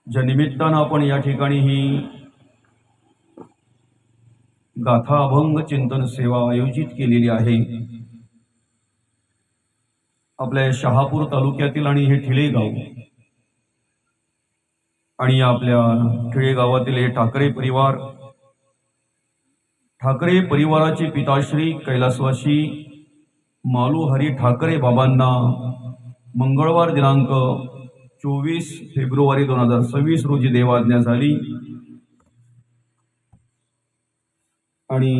ज्या निमित्तानं आपण या ठिकाणी ही गाथा अभंग चिंतन सेवा आयोजित केलेली आहे। आपल्या शहापूर तालुक्यातील आणि हे ठिळे गाव आणि आपल्या ठिळे गावातील हे ठाकरे परिवाराचे पिताश्री कैलासवासी मालू हरी ठाकरे बाबांना मंगळवार दिनांक 24 फेब्रुवारी 2026 रोजी देवाज्ञा झाली आणि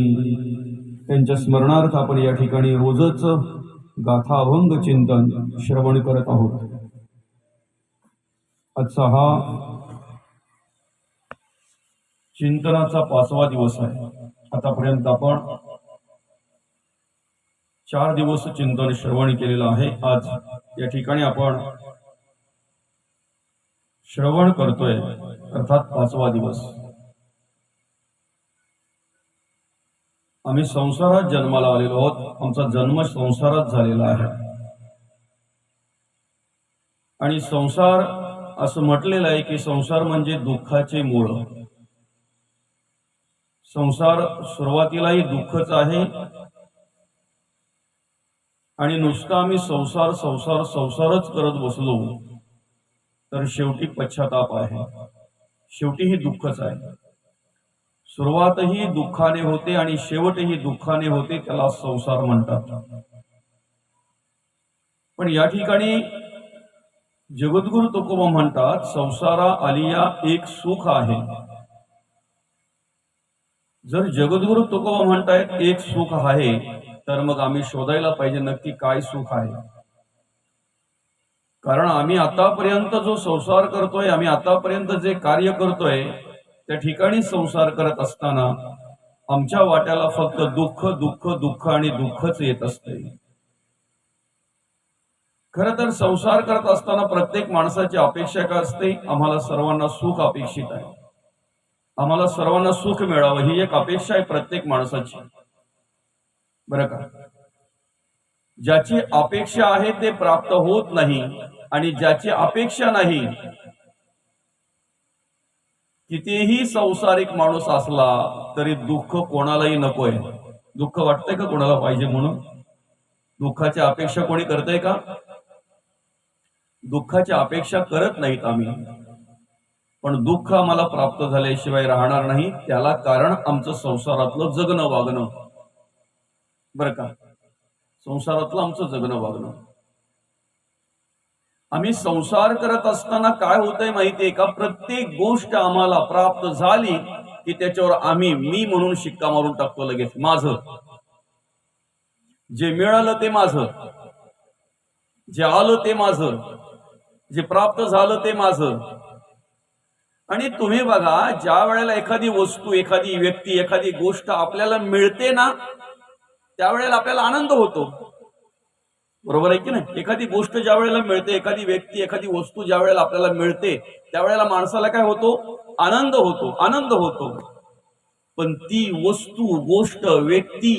त्यांच्या स्मरणार्थ आपण या ठिकाणी रोजच गाथा अभंग चिंतन श्रवण करत आहोत। आजचा हा चिंतनाचा 5वा दिवस आहे। आतापर्यंत आपण 4 दिवस चिंतन श्रवण केलेलं आहे। आज या ठिकाणी आपण श्रवण करतोय अर्थात 5वा दिवस। आम्ही संसारात जन्माला आलेलो आहोत। आमचा जन्म संसारात झालेला आहे आणि संसार असं म्हटलेलं आहे की संसार म्हणजे दुःखाचे मूळ। संसार सुरुवातीलाही दुःखच आहे आणि नुसतं आम्ही संसार संसार संसारच करत बसलो तर शेवटी पश्चाताप आहे, शेवटीही दुःखच आहे। सुरुवातही दुःखाने होते आणि शेवटही दुःखाने होते, त्याला संसार म्हणतात। पण या ठिकाणी जगद्गुरु तुकोबा म्हणतात संसारा आलिया एक सुख आहे। जर जगद्गुरु तुकोबा म्हणतायत एक सुख आहे तर मग आम्ही शोधायला पाहिजे नक्की काय सुख आहे। कारण आम्ही आतापर्यंत जो संसार करतोय, आम्ही आतापर्यंत जे कार्य करतोय त्या ठिकाणी संसार करत असताना आमच्या वाट्याला फक्त दुःख दुःख दुःख आणि दुःखच येत असते। खरं तर संसार करत असताना प्रत्येक माणसाची अपेक्षा काय असते? आम्हाला सर्वांना सुख अपेक्षित आहे, आम्हाला सर्वांना सुख मिळावं ही एक अपेक्षा आहे प्रत्येक माणसाची, बरं का। ज्याची अपेक्षा आहे ते प्राप्त होत नाही आणि ज्याची अपेक्षा नाही, कितीही संसारिक माणूस असला तरी दुःख कोणालाही नकोय। दुःख वाटतंय का कोणाला पाहिजे म्हणून? दुःखाची अपेक्षा कोणी करतंय का? दुःखाची अपेक्षा करत नाहीत आम्ही, पण दुःख आम्हाला प्राप्त झाल्याशिवाय राहणार नाही। त्याला कारण आमचं संसारातलं जगणं वागणं, बरं का। संसारातलं आमचं जगणं वागणं। आम्ही संसार करत असताना काय होतंय माहितीये का? प्रत्येक गोष्ट आम्हाला प्राप्त झाली की त्याच्यावर आम्ही मी म्हणून शिक्का मारून टाकतो लगेच। माझं जे मिळालं ते माझं, जे आलं ते माझं, जे प्राप्त झालं ते माझं। आणि तुम्ही बघा, ज्या वेळेला एखादी वस्तू, एखादी व्यक्ती, एखादी गोष्ट आपल्याला मिळते ना, त्यावेळेला आपल्याला आनंद होतो, बरोबर आहे की नाही? एखादी गोष्ट ज्या वेळेला मिळते, एखादी व्यक्ती, एखादी वस्तू ज्या वेळेला आपल्याला मिळते त्यावेळेला माणसाला काय होतो? आनंद होतो, आनंद होतो। पण ती वस्तू, गोष्ट, व्यक्ती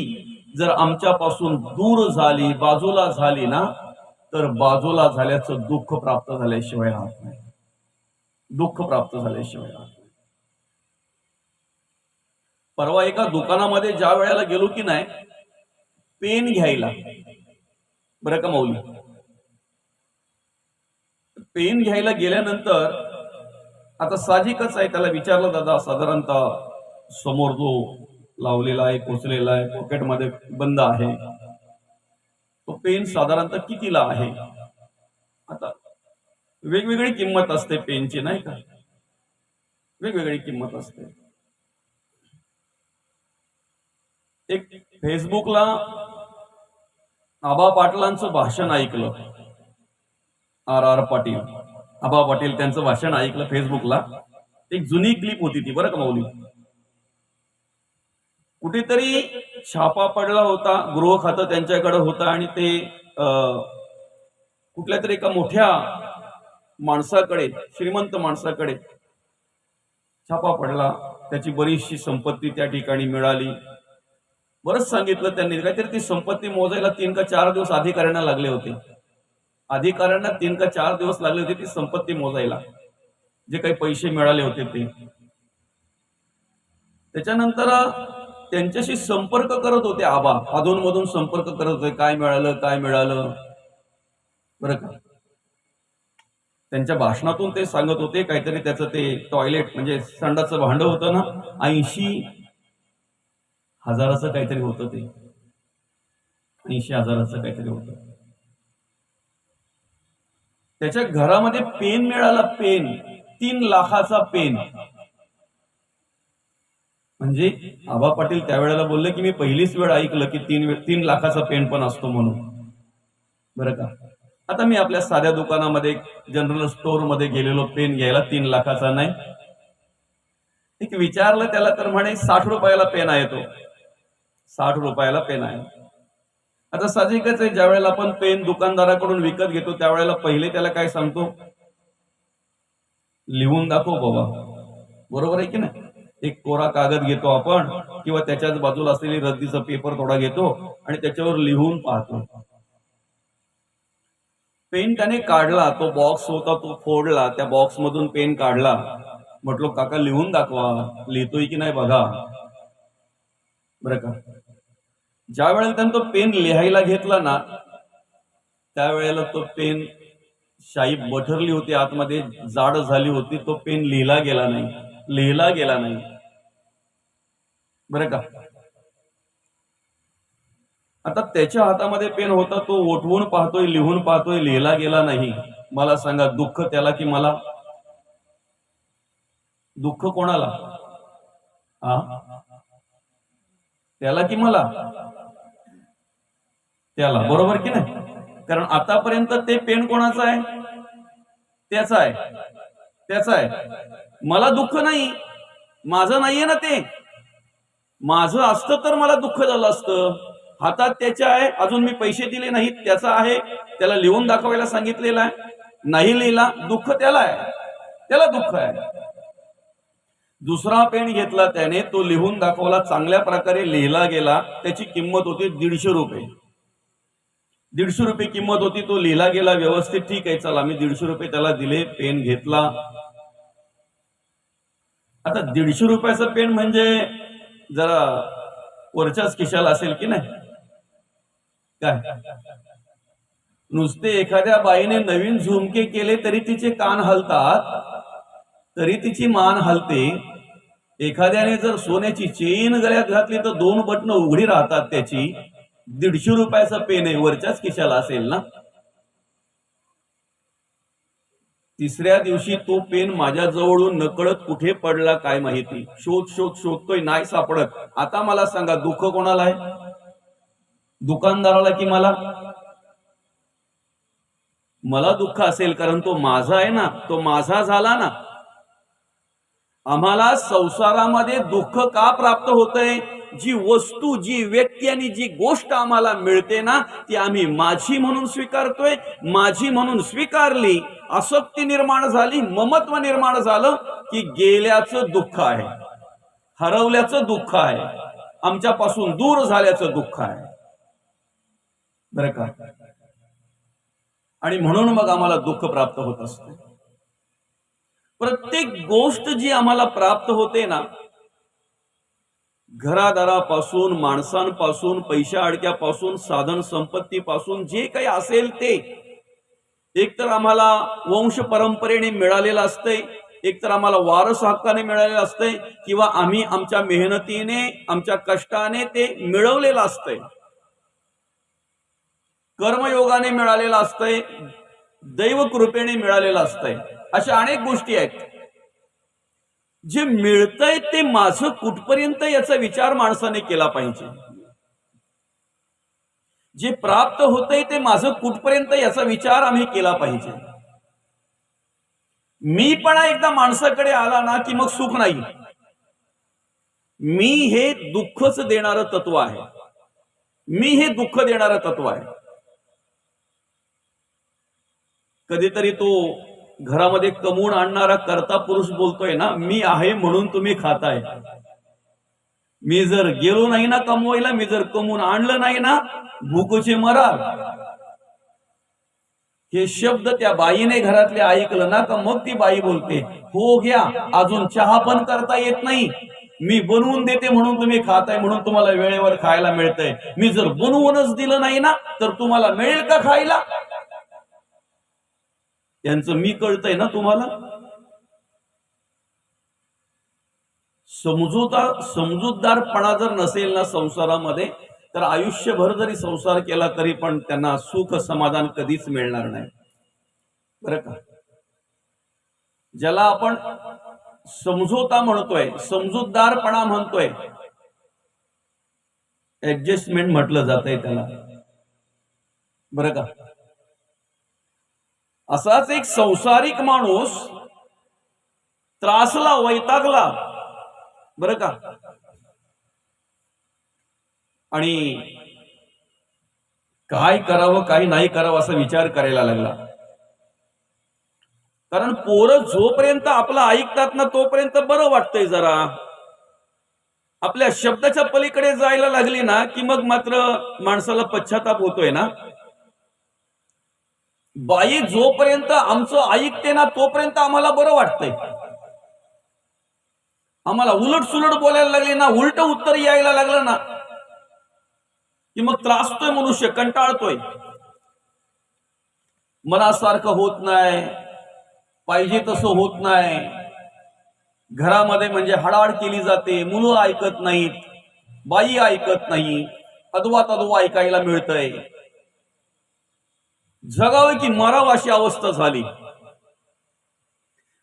जर आमच्यापासून दूर झाली, बाजूला झाली ना, तर बाजूला झाल्याचं दुःख प्राप्त झाल्याशिवाय राहत नाही, दुःख प्राप्त झाल्याशिवाय राहत नाही। परवा एका दुकानामध्ये ज्या वेळेला गेलो की नाही पेन घ्यायला, बरं का माऊली, पेन घ्यायला गेल्यानंतर आता साहजिकच आहे, त्याला विचारलं दादा साधारणतः समोर जो लावलेला आहे, पोचलेला आहे, पॉकेटमध्ये बंद आहे, तो पेन साधारणतः कितीला आहे? आता वेगवेगळी किंमत असते पेनची, नाही का? वेगवेगळी किंमत असते। एक फेसबुकला आबा पाटलांचं भाषण ऐकलं, RR पाटील, आबा पाटील त्यांचं भाषण ऐकलं फेसबुकला। एक जुनी क्लिप होती ती, बरं का माऊली। कुठेतरी छापा पडला होता, गृह खातं त्यांच्याकडे होतं आणि ते कुठल्या तरी एका मोठ्या माणसाकडे, श्रीमंत माणसाकडे छापा पडला, त्याची बरीचशी संपत्ती त्या ठिकाणी मिळाली। बरंच सांगितलं त्यांनी, काहीतरी ती संपत्ती मोजायला 3 का 4 दिवस अधिकाऱ्यांना लागले होते। अधिकाऱ्यांना 3 का 4 दिवस लागले होते ती संपत्ती मोजायला। जे काही पैसे मिळाले होते ते. त्याच्यानंतर त्यांच्याशी संपर्क करत होते आबा, अधूनमधून संपर्क करत होते, काय मिळालं काय मिळालं, बरं का. त्यांच्या भाषणातून ते सांगत होते काहीतरी त्याचं ते टॉयलेट म्हणजे संडाचं भांड होतं ना, 80,000चं काहीतरी होतं, ते 80,000चं काहीतरी होतं. त्याच्या घरामध्ये पेन मिळाला, पेन 3,00,000चा पेन. म्हणजे आबा पाटील त्यावेळेला बोलले की मी पहिलीच वेळ ऐकलं की 3,00,000चा पेन पण असतो म्हणून, बरं का. आता मी आपल्या साध्या दुकानामध्ये जनरल स्टोअर मध्ये गेलेलो पेन घ्यायला, 3,00,000चा नाही. एक विचारलं त्याला तर म्हणे 60 रुपयाला पेन आहे तो, 60 रुपयाला पेन आहे. आता साहजिकच आहे, ज्या वेळेला आपण पेन दुकानदाराकडून विकत घेतो त्यावेळेला पहिले त्याला काय सांगतो, लिहून दाखव बाबा, बरोबर आहे की नाही. एक कोरा कागद घेतो आपण किंवा त्याच्याच बाजूला असलेली रद्दीचा पेपर थोडा घेतो आणि त्याच्यावर लिहून पाहतो. पेन त्याने काढला, तो बॉक्स होता तो फोडला, त्या बॉक्स मधून पेन काढला. म्हटलो काका लिहून दाखवा, लिहितोय की नाही बघा, बरं का. ज्या वेळेला त्याने तो पेन लिहायला घेतला ना, त्यावेळेला तो पेन शाई बठरली होती आतमध्ये, जाड झाली होती, तो पेन लिहिला गेला नाही, बरं का. आता त्याच्या हातामध्ये पेन होता, तो ओठवून पाहतोय, लिहून पाहतोय, लिहिला गेला नाही. मला सांगा दुःख त्याला की मला? दुःख कोणाला? त्याला की मला? त्याला, बरोबर की नाही. कारण आतापर्यंत ते पेन कोणाचं आहे? त्याचा आहे. मला दुःख नाही, माझं नाहीये ना ते. माझं असतं तर मला दुःख झालं असतं. हातात त्याच्या आहे, अजून मी पैसे दिले नाहीत, त्याचा आहे, त्याला लिहून दाखवायला सांगितलेला आहे, नाही लिहिला, दुःख त्याला आहे, त्याला दुःख आहे. दुसरा पेन घेतला त्याने, तो लिहून दाखवला, चांगल्या प्रकारे लिहिला गेला, त्याची किंमत होती 150 रुपये. 150 रुपये किंमत होती, तो लिहिला गेला व्यवस्थित, ठीक आहे चला, मी 150 रुपये त्याला दिले, पेन घेतला. आता 150 रुपयाचा पेन म्हणजे जरा वरच्याच खिशाला असेल की नाही काय. नुसते एखाद्या बाईने नवीन झुमके केले तरी तिचे कान हलतात, तरी तिची मान हलते. एखाद्याने जर सोन्याची चेन गळ्यात घातली तर 2 बटणं उघडी राहतात त्याची. 150 रुपयाचा पेन आहे, वरच्याच खिशाला असेल ना. तिसऱ्या दिवशी तो पेन माझ्या जवळून नकळत कुठे पडला काय माहिती, शोधतोय, नाही सापडत. आता मला सांगा दुःख कोणाला आहे? दुकानदाराला की मला? मला दुःख असेल, कारण तो माझा आहे ना, तो माझा झाला ना. आम्हाला संसारामध्ये दुःख का प्राप्त होतंय? जी वस्तू, जी व्यक्ती आणि जी गोष्ट आम्हाला मिळते ना, ती आम्ही माझी म्हणून स्वीकारतोय. माझी म्हणून स्वीकारली, आसक्ती निर्माण झाली, ममत्व निर्माण झालं की गेल्याचं दुःख आहे, हरवल्याचं दुःख आहे, आमच्यापासून दूर झाल्याचं दुःख आहे, बरं का. आणि म्हणून मग आम्हाला दुःख प्राप्त होत असते. प्रत्येक गोष्ट जी आम्हाला प्राप्त होते ना, घरादारापासून, माणसांपासून, पैशा अडक्यापासून, साधन संपत्तीपासून, जे काही असेल ते एकतर आम्हाला वंश परंपरेने मिळालेलं असतंय, एकतर आम्हाला वारस हक्काने मिळालेलं असतंय, किंवा आम्ही आमच्या मेहनतीने, आमच्या कष्टाने ते मिळवलेलं असतंय, कर्मयोगाने मिळालेलं असतंय, दैवकृपेने मिळालेलं असतंय. अशा अनेक गोष्टी आहेत. जे मिळतंय ते माझं कुठपर्यंत याचा विचार माणसाने केला पाहिजे. जे प्राप्त होतंय ते माझं कुठपर्यंत याचा विचार आम्ही केला पाहिजे. मी पण एकदा माणसाकडे आला ना की मग सुख नाही. मी हे दुःखच देणारं तत्व आहे. मी हे दुःख देणारं तत्व आहे. कधीतरी तो घरामध्ये कमवून आणणारा कर्ता पुरुष बोलतोय ना, मी आहे म्हणून तुम्ही खाताय. मी जर गेलो नाही ना कमवायला, मी जर कमवून आणलं नाही ना, भूकचे मराल. हे शब्द त्या बाईने घरातले ऐकलं ना का मग ती बाई बोलते, हो घ्या, अजून चहा पण करता येत नाही, मी बनवून देते म्हणून तुम्ही खाताय, म्हणून तुम्हाला वेळेवर खायला मिळतंय. मी जर बनवूनच दिलं नाही ना तर तुम्हाला मिळेल का खायला? त्यांचं मी कळतंय ना तुम्हाला. समजूतदारपणा जर नसेल ना संसारामध्ये तर आयुष्यभर जरी संसार केला तरी पण त्यांना सुख समाधान कधीच मिळणार नाही, बरं का. ज्याला आपण समझोता म्हणतोय, समजूतदारपणा म्हणतोय, ऍडजस्टमेंट म्हटलं जातंय त्याला, बरं का. असाच एक संसारिक माणूस त्रासला, वैतागला, बरं का, आणि काय करावं काय नाही करावं असा विचार करायला लागला. कारण पोरं जोपर्यंत आपला ऐकतात ना तोपर्यंत बरं वाटतंय. जरा आपल्या शब्दाच्या पलीकडे जायला लागली ना की मग मात्र माणसाला पश्चाताप होतोय ना. बाई जोपर्यंत आमचं ऐकते ना तोपर्यंत आम्हाला बरं वाटतंय. आम्हाला उलट सुलट बोलायला लागली ना, उलट उत्तर यायला लागलं ना की मग त्रासतोय मनुष्य, कंटाळतोय. मनासारखं होत नाही, पाहिजे तसं होत नाही. घरामध्ये म्हणजे हडाड केली जाते, मुलं ऐकत नाहीत, बाई ऐकत नाही, अदवा तदवा ऐकायला मिळतंय. जगावं की मरावं अशी अवस्था झाली.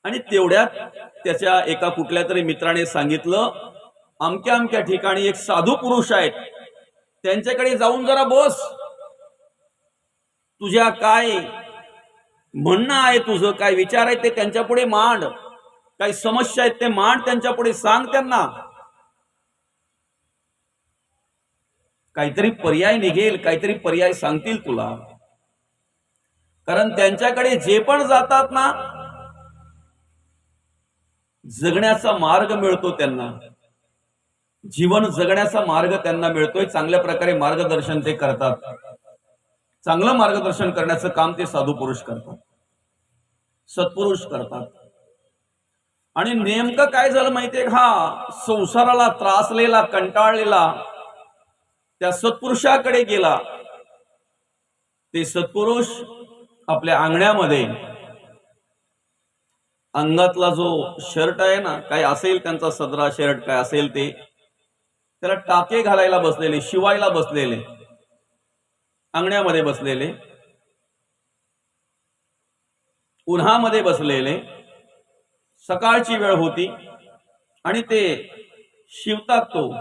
आणि तेवढ्यात त्याच्या एका कुठल्या तरी मित्राने सांगितलं, अमक्या अमक्या ठिकाणी एक साधू पुरुष आहेत, त्यांच्याकडे जाऊन जरा बस, तुझ्या काय म्हणणं आहे, तुझं काय विचार आहे ते त्यांच्या पुढे मांड, काही समस्या आहेत ते मांड त्यांच्या पुढे, सांग त्यांना, काहीतरी पर्याय निघेल, काहीतरी पर्याय सांगतील तुला. कारण त्यांच्याकडे जे पण जातात ना जगण्याचा मार्ग मिळतो, त्यांना जीवन जगण्याचा मार्ग त्यांना मिळतोय. चांगल्या प्रकारे मार्गदर्शन ते करतात. चांगलं मार्गदर्शन करण्याचं काम ते साधू पुरुष करतात, सत्पुरुष करतात. आणि नेमकं काय झालं माहितीये का, संसाराला त्रासलेला, कंटाळलेला त्या सत्पुरुषाकडे गेला. ते सत्पुरुष आपल्या अंगण्यामध्ये अंगातला जो शर्ट आहे ना, काय असेल त्यांचा सदरा शर्ट काय असेल ते, त्याला टाके घालायला बसलेले, शिवायला बसलेले, अंगण्यामध्ये बसलेले, उन्हामध्ये बसलेले. सकाळची वेळ होती आणि ते शिवतात, तो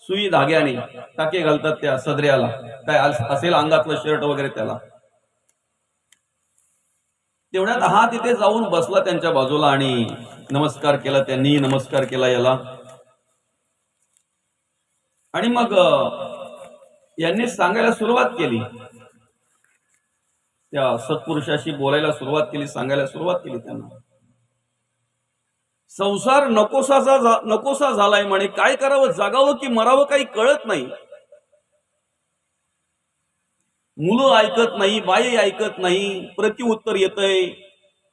सुई धाग्याने टाके घालतात त्या सदऱ्याला, काय असेल अंगातलं शर्ट वगैरे त्याला. तेवढ्यात हा तिथे जाऊन बसला त्यांच्या बाजूला आणि नमस्कार केला, त्यांनी नमस्कार केला याला. आणि मग यांनी सांगायला सुरुवात केली, त्या सत्पुरुषाशी बोलायला सुरुवात केली, सांगायला सुरुवात केली त्यांना. संसार नकोसा झालाय म्हणे, काय करावं, जगावं की मरावं काही कळत नाही. मुलं ऐकत नाही, बाई ऐकत नाही, प्रतिउत्तर येतंय,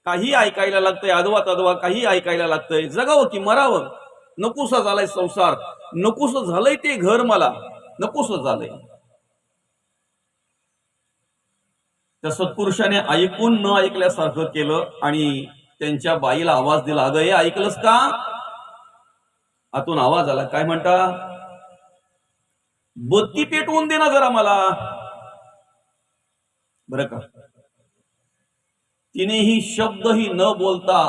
काही ऐकायला लागतंय, अदवा तदवा काही ऐकायला लागतंय. जगावं की मरावं, नकोसा झालाय संसार, नकोस झालंय ते घर, मला नकोस झालंय. त्या सत्पुरुषाने ऐकून न ऐकल्यासारखं केलं आणि त्यांच्या बाईला आवाज दिला, अगं हे ऐकलंस का? आतून आवाज आला, काय म्हणता? बत्ती पेटवून दे ना जरा मला, बरं का. तिनेही शब्दही न बोलता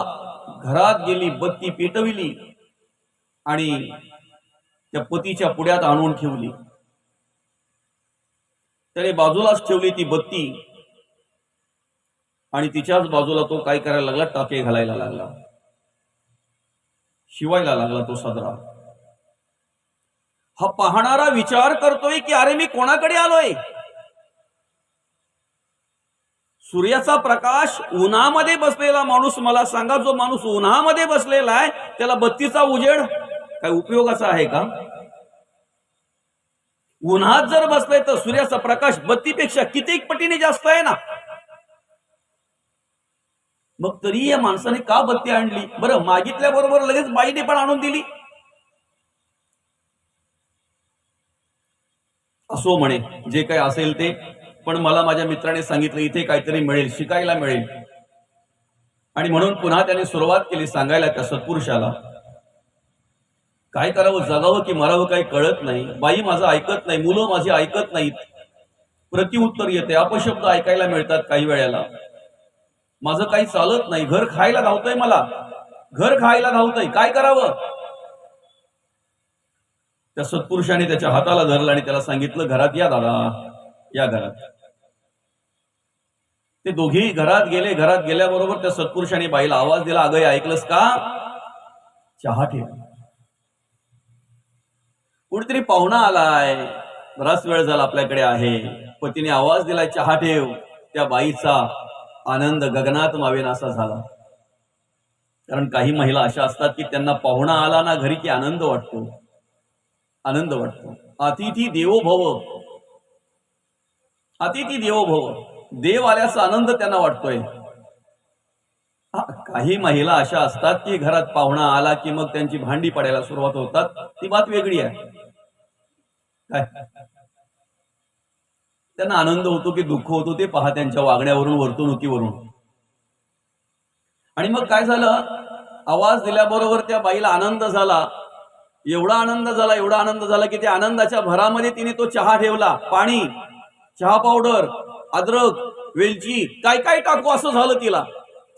घरात गेली, बत्ती पेटविली आणि त्या पतीच्या पुढ्यात आणून ठेवली. त्याने बाजूलाच ठेवली ती बत्ती आणि तिच्याच बाजूला तो काय करायला लागला, टाके घालायला लागला, शिवायला लागला तो सदरा. हा पाहणारा विचार करतोय की अरे मी कोणाकडे आलोय? सूर्याचा प्रकाश, उन्हामध्ये बसलेला माणूस, मला सांगा, जो माणूस उन्हामध्ये बसलेला आहे त्याला बत्तीचा उजेड काय उपयोगाचा आहे का? उन्हात जर बसलाय तर सूर्याचा प्रकाश बत्तीपेक्षा किती पटीने जास्त आहे ना. मग तरी या माणसाने का बत्ती आणली? बरं, मागितल्या बरोबर लगेच बाईने पण आणून दिली. असो म्हणे, जे काही असेल ते, पण मला माझ्या मित्राने सांगितलं इथे काहीतरी मिळेल, शिकायला मिळेल. आणि म्हणून पुन्हा त्याने सुरुवात केली सांगायला त्या सत्पुरुषाला. काय करावं, जगावं की मरावं काही कळत नाही. बाई माझं ऐकत नाही, मुलं माझी ऐकत नाहीत. प्रतिउत्तर येते, अपशब्द ऐकायला मिळतात काही वेळेला. माझं काही चालत नाही, घर खायला धावतंय, मला घर खायला धावतंय, काय करावं? त्या सत्पुरुषाने त्याच्या हाताला धरलं आणि त्याला सांगितलं, घरात या दादा, या घरात. ते दोघेही घरात गेले. घरात गेल्याबरोबर त्या सत्पुरुषाने बाईला आवाज दिला, अगं ऐकलंस का? चहा ठेव. कुठेतरी पाहुणा आलाय, बराच वेळ झाला आपल्याकडे आहे. पतीने आवाज दिलाय, चहा ठेव. त्या बाईचा आनंद गगनात मावेनासा झाला. कारण काही महिला अशा असतात की त्यांना पाहुणा आला ना घरी की आनंद वाटतो, आनंद वाटतो. अतिथी देवो भव, अतिथी देवो भव, देव आल्याचा आनंद त्यांना वाटतोय. काही महिला अशा असतात की घरात पाहुणा आला की मग त्यांची भांडी पडायला सुरुवात होतात. ती बात वेगळी आहे. काय त्यांना आनंद होतो की दुःख होतो ते पहा त्यांच्या वागण्यावरून, वर्तणुकीवरून. आणि मग काय झालं, आवाज दिल्याबरोबर त्या बाईला आनंद झाला. एवढा आनंद झाला, एवढा आनंद झाला की त्या आनंदाच्या भरामध्ये तिने तो चहा ठेवला. पाणी, चहा पावडर, अद्रक, वेलची, काय काय टाकू असं झालं तिला.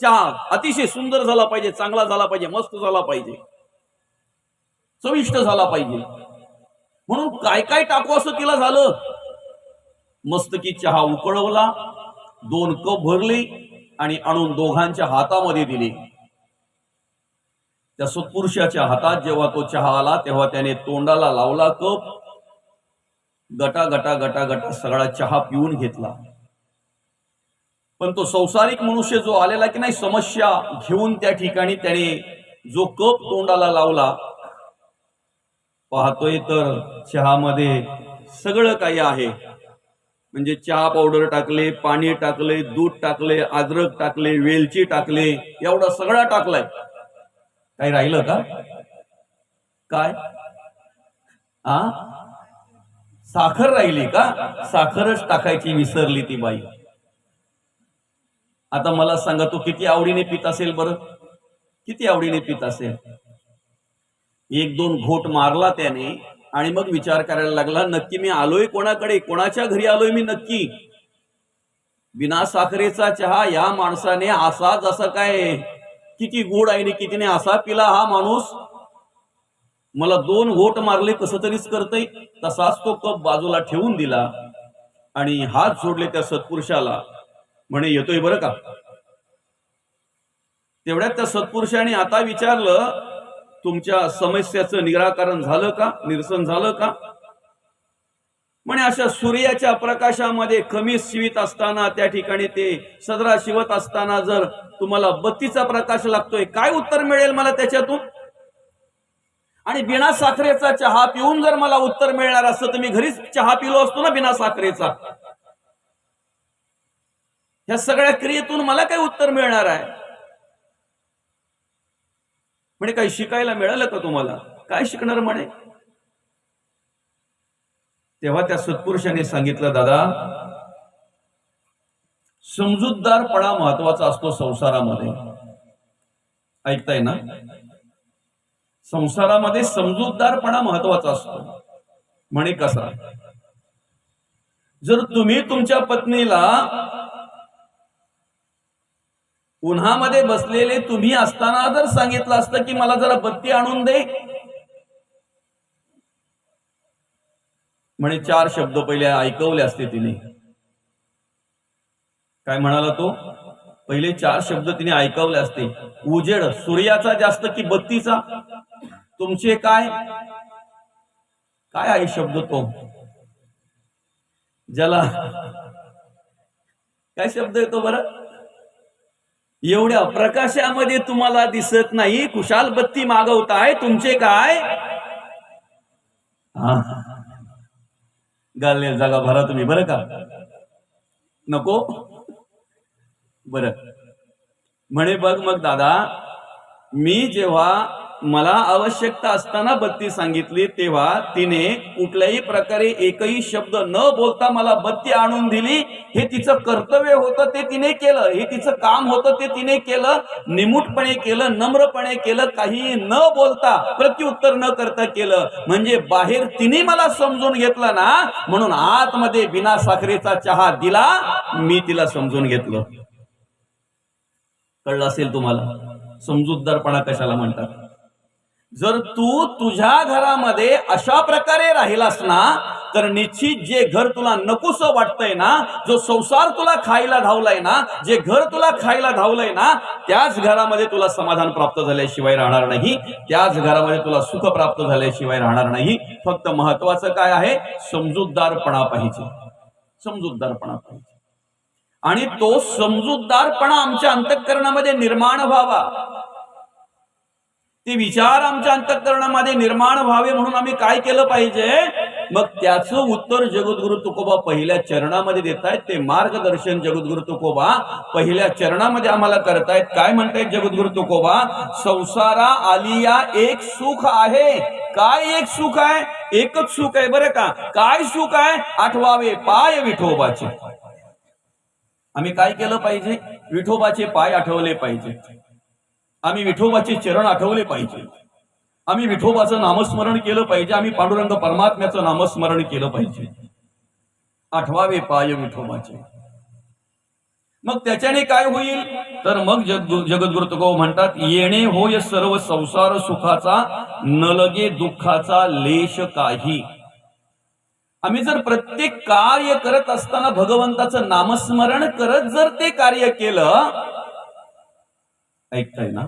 चहा अतिशय सुंदर झाला पाहिजे, चांगला झाला पाहिजे, मस्त झाला पाहिजे, चविष्ट झाला पाहिजे, म्हणून काय काय टाकू असं तिला झालं. मस्त की चहा उकळवला, 2 कप भरले आणि आणून दोघांच्या हातामध्ये दिली. त्या सत्पुरुषाच्या हातात जेव्हा तो चहा आला तेव्हा त्याने तोंडाला लावला कप. गटा गटा गटा गटा सगळा चहा पिऊन घेतला. पण तो संसारिक मनुष्य जो आलेला की नाही समस्या घेऊन, त्या ठिकाणी त्याने जो कप तोंडाला लावला, पाहतोय तर चहामध्ये सगळं काही आहे. म्हणजे चहा पावडर टाकले, पाणी टाकले, दूध टाकले, अद्रक टाकले, वेलची टाकले, एवढा सगळा टाकलाय. काही राहिलं का? काय? साखर राहिली का? साखरच टाकायची विसरली ती बाई. आता मला सांगा, तो किती आवडीने पित असेल बरं? किती आवडीने पित असेल? 1-2 घोट मारला त्याने आणि मग विचार करायला लागला, नक्की मी आलोय कोणाकडे, कोणाच्या घरी आलोय मी नक्की? बिना साखरेचा चहा या माणसाने असा, जसा काय किती गोड आहे आणि कितीने असा पिला हा माणूस. मला 2 घोट मारले कसं तरीच करतय. तसाच तो कप बाजूला ठेवून दिला आणि हात जोडले त्या सत्पुरुषाला, म्हणे येतोय बरं का. तेवढ्यात त्या सत्पुरुषाने आता विचारलं, तुमच्या समस्याचं निराकरण झालं का, निरसन झालं का? म्हणे अशा सूर्याच्या प्रकाशामध्ये खमीस शिवित असताना, त्या ठिकाणी ते सदरा शिवत असताना जर तुम्हाला बत्तीचा प्रकाश लागतोय, काय उत्तर मिळेल मला त्याच्यातून? आणि बिना साखरेचा चहा पिऊन जर मला उत्तर मिळणार असतं तर मी घरीच चहा पिलो असतो ना बिना साखरेचा. ह्या सगळ्या क्रियेतून मला काय उत्तर मिळणार आहे? म्हणे काही शिकायला मिळालं का तुम्हाला? काय शिकणार म्हणे. तेव्हा त्या सत्पुरुषाने सांगितलं, दादा समजूतदारपणा महत्वाचा असतो संसारामध्ये. ऐकताय ना? संसारामध्ये समजूतदारपणा महत्वाचा असतो. म्हणे कसा? जर तुम्ही तुमच्या पत्नीला उन्हामध्ये बसलेले तुम्ही असताना जर सांगितलं असतं की मला जरा बत्ती आणून दे, म्हणे 4 शब्द पहिले ऐकवले असते तिने. काय म्हणाला तो? पहिले 4 शब्द तिने ऐकवले असते. उजेड सूर्याचा जास्त की बत्तीचा? तुमचे काय काय आहे शब्द तो, ज्याला काय शब्द येतो बरं? एवढ्या प्रकाशामध्ये तुम्हाला दिसत नाही, कुशाल बत्ती मागवताय, तुमचे काय? गाले जागा भरा तुम्ही बरं का. नको बरं. म्हणे बघ मग दादा, मी जेव्हा मला आवश्यकता असताना बत्ती सांगितली तेव्हा तिने कुठल्याही प्रकारे एकही शब्द न बोलता मला बत्ती आणून दिली. हे तिचं कर्तव्य होतं, ते तिने केलं. हे तिचं काम होतं, ते तिने केलं. निमूटपणे केलं, नम्रपणे केलं, काही न बोलता, प्रत्युत्तर न करता केलं. म्हणजे बाहेर तिने मला समजून घेतलं ना, म्हणून आतमध्ये बिना साखरेचा चहा दिला, मी तिला समजून घेतलं. कळलं असेल तुम्हाला समजूतदारपणा कशाला म्हणतात. जर तू तुझ्या घरामध्ये अशा प्रकारे राहिलास ना, तर निश्चित जे घर तुला नकोसं वाटतंय ना, जो संसार तुला खायला धावलाय ना, जे घर तुला खायला धावलंय ना, त्याच घरामध्ये तुला समाधान प्राप्त झाल्याशिवाय राहणार नाही. त्याच घरामध्ये तुला सुख प्राप्त झाल्याशिवाय राहणार नाही. फक्त महत्वाचं काय आहे, समजूतदारपणा पाहिजे. समजूतदारपणा पाहिजे. आणि तो समजूतदारपणा आमच्या अंतःकरणामध्ये निर्माण व्हावा, ते विचार आमच्या अंतःकरणामध्ये निर्माण व्हावे म्हणून आम्ही काय केलं पाहिजे. मग त्याचं उत्तर जगद्गुरु तुकोबा पहिल्या चरणामध्ये देत आहेत. ते मार्गदर्शन जगद्गुरु तुकोबा पहिल्या चरणामध्ये आम्हाला करतायत. काय म्हणतायत जगद्गुरु तुकोबा, संसारा आलिया एक सुख आहे. काय एक सुख आहे? एकच सुख आहे बरं का. काय सुख आहे? आठवावे पाय विठोबाचे. आम्ही काय केलं पाहिजे, विठोबाचे पाय आठवले पाहिजे. आम्ही विठोबाचे चरण आठवले पाहिजे. आम्ही विठोबाचं नामस्मरण केलं पाहिजे. आम्ही पांडुरंग परमात्म्याचं नामस्मरण केलं पाहिजे. आठवावे पाय विठोबाचे. मग त्याच्याने काय होईल, तर मग जगद्गुरु तुकोबा म्हणतात, येणे होय सर्व संसार सुखाचा, न लगे दुःखाचा लेश काही. आम्ही जर प्रत्येक कार्य करत असताना भगवंताचं नामस्मरण करत जर ते कार्य केलं, ऐकताय ना,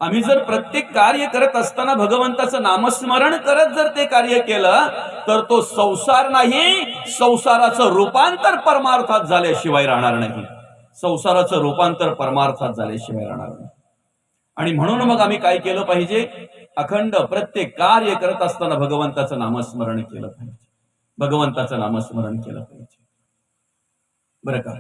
आम्ही जर प्रत्येक कार्य करत असताना भगवंताचं नामस्मरण करत जर ते कार्य केलं, तर तो संसार नाही, संसाराचं रूपांतर परमार्थात झाल्याशिवाय राहणार नाही. संसाराचं रूपांतर परमार्थात झाल्याशिवाय राहणार नाही. आणि म्हणून मग आम्ही काय केलं पाहिजे, अखंड प्रत्येक कार्य करत असताना भगवंताचं नामस्मरण केलं पाहिजे. भगवंताचं नामस्मरण केलं पाहिजे बरं का.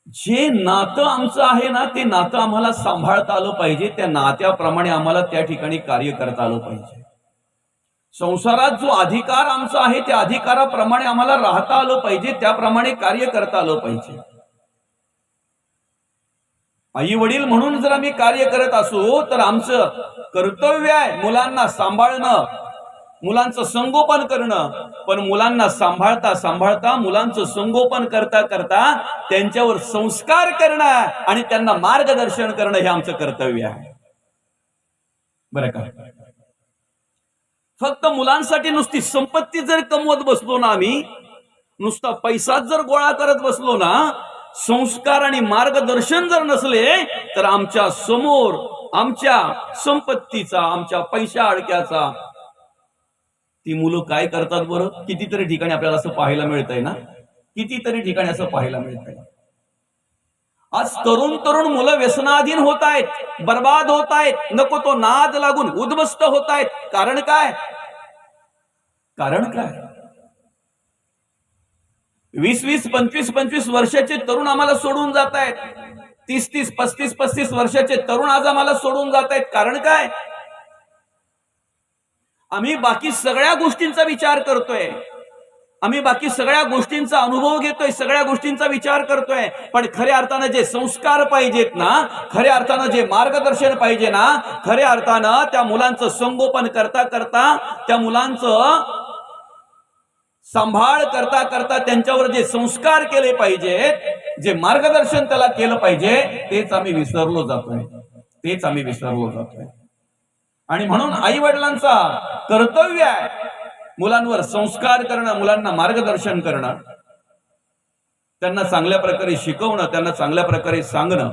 जे नातं आमचं आहे ना, ते नातं आम्हाला सांभाळता आलं पाहिजे. त्या नात्याप्रमाणे आम्हाला त्या ठिकाणी कार्य करता आलं पाहिजे. संसारात जो अधिकार आमचा आहे त्या अधिकाराप्रमाणे आम्हाला राहता आलं पाहिजे, त्याप्रमाणे कार्य करता आलं पाहिजे. आई वडील म्हणून जर आम्ही कार्य करत असू, तर आमचं कर्तव्य आहे मुलांना सांभाळणं, मुलांचं संगोपन करणं. पण मुलांना सांभाळता सांभाळता, मुलांचं संगोपन करता करता त्यांच्यावर संस्कार करणं आणि त्यांना मार्गदर्शन करणं हे आमचं कर्तव्य आहे बरं का. फक्त मुलांसाठी नुसती संपत्ती जर कमवत बसलो ना, आम्ही नुसता पैसा जर गोळा करत बसलो ना, संस्कार आणि मार्गदर्शन जर नसले, तर आमच्या समोर आमच्या संपत्तीचा, आमच्या पैशा अडक्याचा ती मुलं काय करतात बरं. कितीतरी ठिकाणी आपल्याला असं पाहायला मिळतंय ना, कितीतरी ठिकाणी असं पाहायला मिळतंय. आज तरुण तरुण मुलं व्यसनाधीन होत आहेत, बर्बाद होत आहेत, नको तो नाद लागून उद्ध्वस्त होत आहेत. कारण काय, कारण काय, 20-20, 25-25 वर्षाचे तरुण आम्हाला सोडून जात आहेत. 30-30, 35-35 वर्षाचे तरुण आज आम्हाला सोडून जात आहेत. कारण काय, आम्ही बाकी सगळ्या गोष्टींचा विचार करतोय, आम्ही बाकी सगळ्या गोष्टींचा अनुभव घेतोय, सगळ्या गोष्टींचा विचार करतोय, पण खऱ्या अर्थानं जे संस्कार पाहिजेत ना, खऱ्या अर्थानं जे मार्गदर्शन पाहिजे ना, खऱ्या अर्थानं त्या मुलांचं संगोपन करता करता, त्या मुलांचं सांभाळ करता करता त्यांच्यावर जे संस्कार केले पाहिजेत, जे मार्गदर्शन त्याला केलं पाहिजे, तेच आम्ही विसरलो जातोय, तेच आम्ही विसरलो जातोय. आणि म्हणून आई वडिलांचा कर्तव्य आहे मुलांवर संस्कार करणं, मुलांना मार्गदर्शन करणं, त्यांना चांगल्या प्रकारे शिकवणं, त्यांना चांगल्या प्रकारे सांगणं.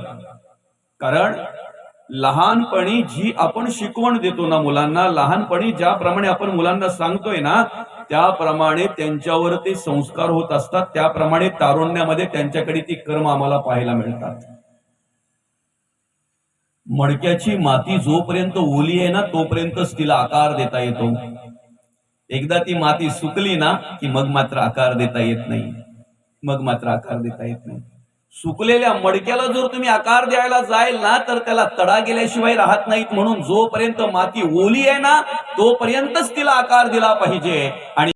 कारण लहानपणी जी आपण शिकवण देतो ना मुलांना, लहानपणी ज्याप्रमाणे आपण मुलांना सांगतोय ना, त्याप्रमाणे त्यांच्यावर ते संस्कार होत असतात. त्याप्रमाणे तारुण्यामध्ये त्यांच्याकडे ती कर्म आम्हाला पाहायला मिळतात. मडक्याची माती जोपर्यंत ओली आहे ना, तोपर्यंतच तिला आकार देता येतो. एकदा ती माती सुकली ना, की मग मात्र आकार देता येत नाही, मग मात्र आकार देता येत नाही. सुकलेल्या मडक्याला जर तुम्ही आकार द्यायला जाईल ना तर त्याला तडा गेल्याशिवाय राहत नाहीत. म्हणून जोपर्यंत माती ओली आहे ना तोपर्यंतच तिला आकार दिला पाहिजे. आणि